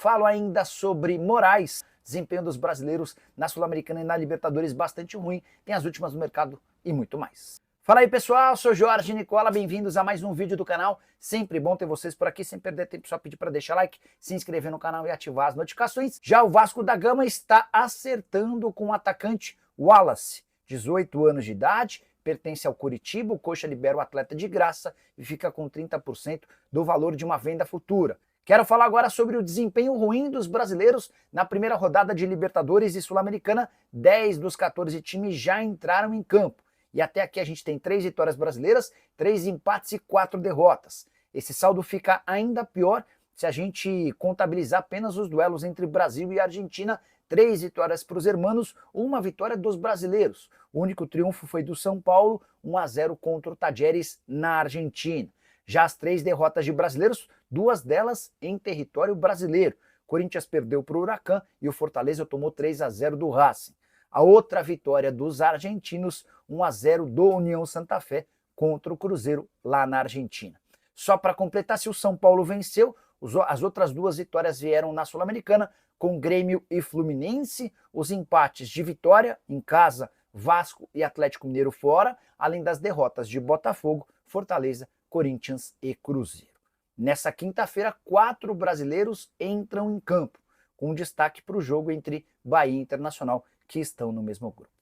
Falo ainda sobre Moraes, desempenho dos brasileiros na Sul-Americana e na Libertadores bastante ruim, tem as últimas no mercado e muito mais. Fala aí pessoal, sou Jorge Nicola, bem-vindos a mais um vídeo do canal. Sempre bom ter vocês por aqui, sem perder tempo, só pedir para deixar like, se inscrever no canal e ativar as notificações. Já o Vasco da Gama está acertando com o atacante Wallace, 18 anos de idade, pertence ao Curitiba, o Coxa libera o atleta de graça e fica com 30% do valor de uma venda futura. Quero falar agora sobre o desempenho ruim dos brasileiros na primeira rodada de Libertadores e Sul-Americana. 10 dos 14 times já entraram em campo. E até aqui a gente tem 3 vitórias brasileiras, 3 empates e 4 derrotas. Esse saldo fica ainda pior se a gente contabilizar apenas os duelos entre Brasil e Argentina. 3 vitórias para os hermanos, 1 vitória dos brasileiros. O único triunfo foi do São Paulo, 1-0 contra o Talleres na Argentina. Já as 3 derrotas de brasileiros, 2 delas em território brasileiro. Corinthians perdeu para o Huracan e o Fortaleza tomou 3-0 do Racing. A outra vitória dos argentinos, 1-0 do União Santa Fé contra o Cruzeiro lá na Argentina. Só para completar, se o São Paulo venceu, as outras 2 vitórias vieram na Sul-Americana, com Grêmio e Fluminense, os empates de Vitória em casa, Vasco e Atlético Mineiro fora, além das derrotas de Botafogo, Fortaleza, Corinthians e Cruzeiro. Nessa quinta-feira, 4 brasileiros entram em campo, com destaque para o jogo entre Bahia e Internacional, que estão no mesmo grupo.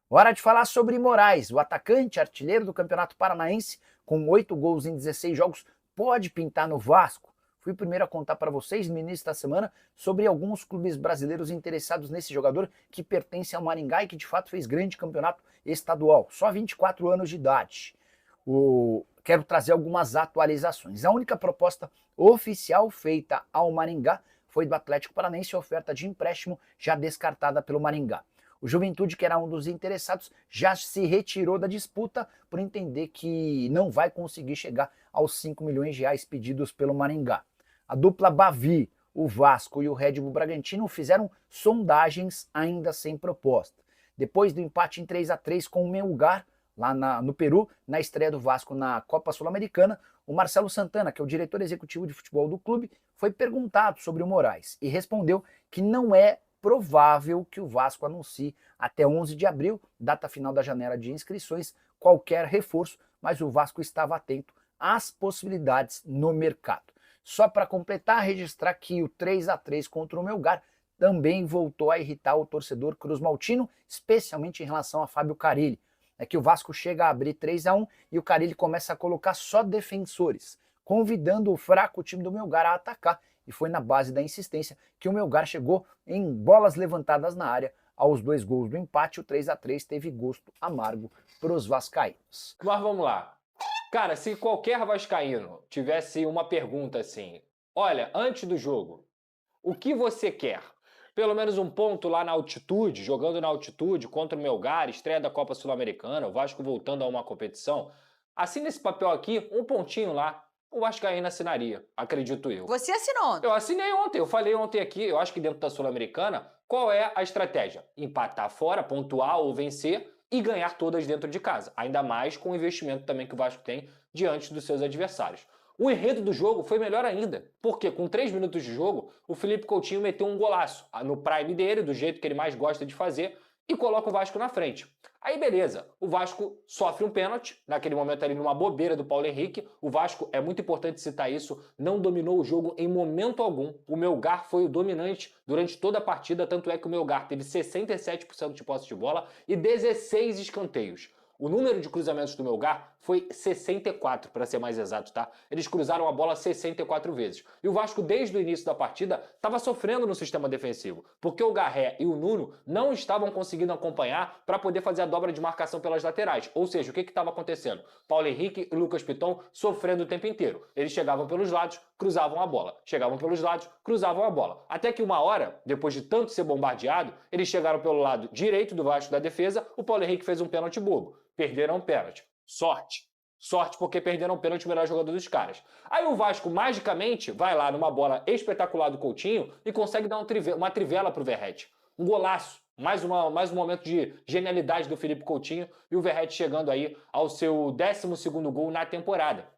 Hora de falar sobre Moraes, o atacante artilheiro do Campeonato Paranaense, com 8 gols em 16 jogos, pode pintar no Vasco. Fui o primeiro a contar para vocês no início da semana sobre alguns clubes brasileiros interessados nesse jogador que pertence ao Maringá e que de fato fez grande campeonato estadual, só 24 anos de idade. Quero trazer algumas atualizações. A única proposta oficial feita ao Maringá foi do Atlético Paranaense, oferta de empréstimo já descartada pelo Maringá. O Juventude, que era um dos interessados, já se retirou da disputa por entender que não vai conseguir chegar aos 5 milhões de reais pedidos pelo Maringá. A dupla Bavi, o Vasco e o Red Bull Bragantino fizeram sondagens ainda sem proposta. Depois do empate em 3-3 com o Melgar, lá no Peru, na estreia do Vasco na Copa Sul-Americana, o Marcelo Santana, que é o diretor executivo de futebol do clube, foi perguntado sobre o Moraes e respondeu que não é provável que o Vasco anuncie até 11 de abril, data final da janela de inscrições, qualquer reforço, mas o Vasco estava atento às possibilidades no mercado. Só para completar, registrar que o 3-3 contra o Melgar também voltou a irritar o torcedor cruzmaltino, especialmente em relação a Fábio Carille. É que o Vasco chega a abrir 3-1 e o Carille começa a colocar só defensores, convidando o fraco time do Melgar a atacar, e foi na base da insistência que o Melgar chegou em bolas levantadas na área. Aos 2 gols do empate, o 3-3 teve gosto amargo para os vascaínos. Mas vamos lá. Cara, se qualquer vascaíno tivesse uma pergunta assim, olha, antes do jogo, o que você quer? Pelo menos um ponto lá na altitude, jogando na altitude contra o Melgar, estreia da Copa Sul-Americana, o Vasco voltando a uma competição. Assina esse papel aqui, um pontinho lá, o vascaíno assinaria, acredito eu. Você assinou ontem? Eu assinei ontem, eu falei ontem aqui, eu acho que dentro da Sul-Americana, qual é a estratégia? Empatar fora, pontuar ou vencer e ganhar todas dentro de casa. Ainda mais com o investimento também que o Vasco tem diante dos seus adversários. O enredo do jogo foi melhor ainda, porque com 3 minutos de jogo, o Felipe Coutinho meteu um golaço no prime dele, do jeito que ele mais gosta de fazer, e coloca o Vasco na frente. Aí beleza, o Vasco sofre um pênalti, naquele momento ali numa bobeira do Paulo Henrique. O Vasco, é muito importante citar isso, não dominou o jogo em momento algum. O Melgar foi o dominante durante toda a partida, tanto é que o Melgar teve 67% de posse de bola e 16 escanteios. O número de cruzamentos do Melgar foi 64, para ser mais exato, tá? Eles cruzaram a bola 64 vezes. E o Vasco, desde o início da partida, estava sofrendo no sistema defensivo, porque o Garré e o Nuno não estavam conseguindo acompanhar para poder fazer a dobra de marcação pelas laterais. Ou seja, o que estava acontecendo? Paulo Henrique e Lucas Piton sofrendo o tempo inteiro. Eles chegavam pelos lados, cruzavam a bola. Chegavam pelos lados, cruzavam a bola. Até que uma hora, depois de tanto ser bombardeado, eles chegaram pelo lado direito do Vasco da defesa, o Paulo Henrique fez um pênalti bobo. Perderam o pênalti. Sorte. Sorte porque perderam o pênalti, o melhor jogador dos caras. Aí o Vasco, magicamente, vai lá numa bola espetacular do Coutinho e consegue dar uma trivela pro Verratti. Um golaço. Mais um momento de genialidade do Felipe Coutinho e o Verratti chegando aí ao seu 12º gol na temporada.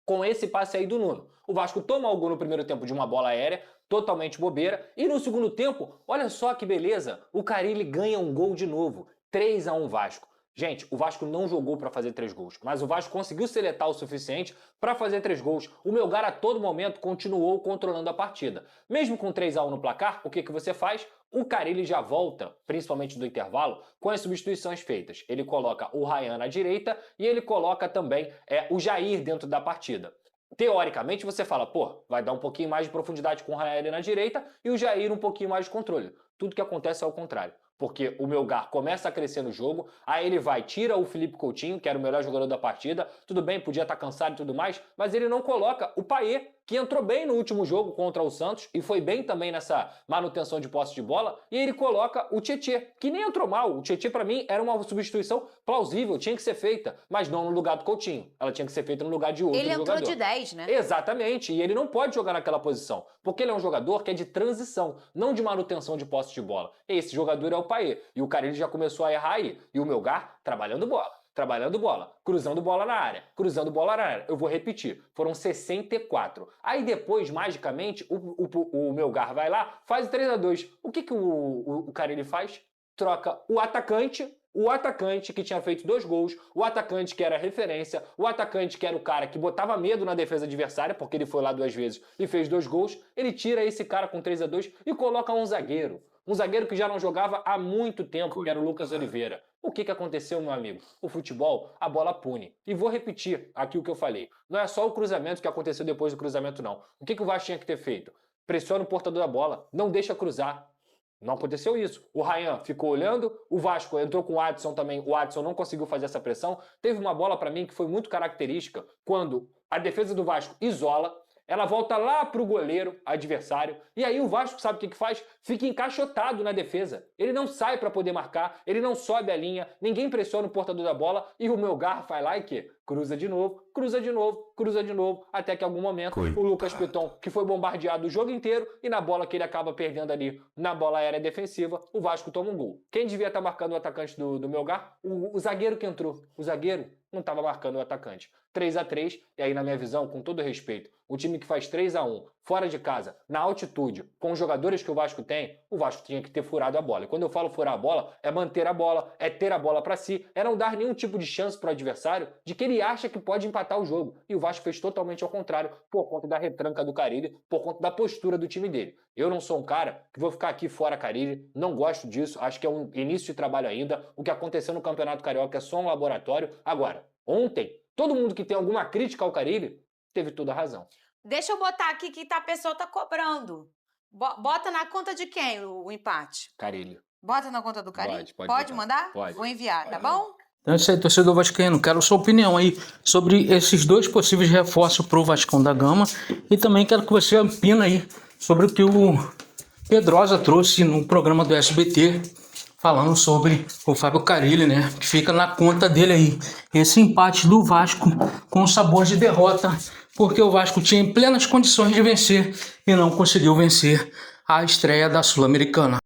Com esse passe aí do Nuno. O Vasco toma o gol no primeiro tempo de uma bola aérea, totalmente bobeira. E no segundo tempo, olha só que beleza, o Carille ganha um gol de novo, 3-1 Vasco. Gente, o Vasco não jogou para fazer 3 gols, mas o Vasco conseguiu ser letal o suficiente para fazer 3 gols. O Melgar a todo momento continuou controlando a partida. Mesmo com 3-1 no placar, o que você faz? O Carille já volta, principalmente do intervalo, com as substituições feitas. Ele coloca o Ryan na direita e ele coloca também o Jair dentro da partida. Teoricamente você fala, pô, vai dar um pouquinho mais de profundidade com o Ryan ali na direita e o Jair um pouquinho mais de controle. Tudo que acontece é ao contrário. Porque o Melgar começa a crescer no jogo, aí ele tira o Felipe Coutinho, que era o melhor jogador da partida, tudo bem, podia estar cansado e tudo mais, mas ele não coloca o Payet, que entrou bem no último jogo contra o Santos e foi bem também nessa manutenção de posse de bola, e ele coloca o Tietê, que nem entrou mal. O Tietê, pra mim, era uma substituição plausível, tinha que ser feita, mas não no lugar do Coutinho. Ela tinha que ser feita no lugar de outro jogador. Ele entrou de 10, né? Exatamente, e ele não pode jogar naquela posição, porque ele é um jogador que é de transição, não de manutenção de posse de bola. Esse jogador é o Payet, e o Carille já começou a errar aí, e o Melgar trabalhando bola, cruzando bola na área, Eu vou repetir, foram 64. Aí depois, magicamente, o Melgar vai lá, faz 3-2. O que o Carille faz? Troca o atacante que tinha feito 2 gols, o atacante que era referência, o atacante que era o cara que botava medo na defesa adversária, porque ele foi lá 2 vezes e fez 2 gols, ele tira esse cara com 3-2 e coloca um zagueiro. Um zagueiro que já não jogava há muito tempo, que era o Lucas Oliveira. O que aconteceu, meu amigo? O futebol, a bola pune. E vou repetir aqui o que eu falei. Não é só o cruzamento que aconteceu depois do cruzamento, não. O que o Vasco tinha que ter feito? Pressiona o portador da bola, não deixa cruzar. Não aconteceu isso. O Ryan ficou olhando, o Vasco entrou com o Adson também, o Adson não conseguiu fazer essa pressão. Teve uma bola para mim que foi muito característica, quando a defesa do Vasco isola, ela volta lá pro goleiro adversário, e aí o Vasco sabe o que faz? Fica encaixotado na defesa. Ele não sai para poder marcar, ele não sobe a linha, ninguém pressiona o portador da bola, e o Melgar vai lá e cruza de novo, até que em algum momento o Lucas Piton, que foi bombardeado o jogo inteiro, e na bola que ele acaba perdendo ali, na bola aérea defensiva, o Vasco toma um gol. Quem devia estar marcando o atacante do Melgar? O zagueiro que entrou. O zagueiro não estava marcando o atacante. 3-3, e aí na minha visão, com todo respeito, o time que faz 3-1, fora de casa, na altitude, com os jogadores que o Vasco tem, o Vasco tinha que ter furado a bola. E quando eu falo furar a bola, é manter a bola, é ter a bola para si, é não dar nenhum tipo de chance para o adversário de que ele acha que pode empatar o jogo. E o Vasco fez totalmente ao contrário, por conta da retranca do Carille, por conta da postura do time dele. Eu não sou um cara que vou ficar aqui fora Carille, não gosto disso, acho que é um início de trabalho ainda. O que aconteceu no Campeonato Carioca é só um laboratório. Agora, ontem, todo mundo que tem alguma crítica ao Carille teve toda a razão. Deixa eu botar aqui que a pessoa tá cobrando. Bota na conta de quem o empate? Carille. Bota na conta do Carille? Pode mandar? Pode. Vou enviar, tá bom? Então é isso aí, torcedor vascaíno. Quero sua opinião aí sobre esses 2 possíveis reforços pro Vascão da Gama. E também quero que você opine aí sobre o que o Pedrosa trouxe no programa do SBT, falando sobre o Fábio Carille, né? Que fica na conta dele aí. Esse empate do Vasco com sabor de derrota, porque o Vasco tinha plenas condições de vencer e não conseguiu vencer a estreia da Sul-Americana.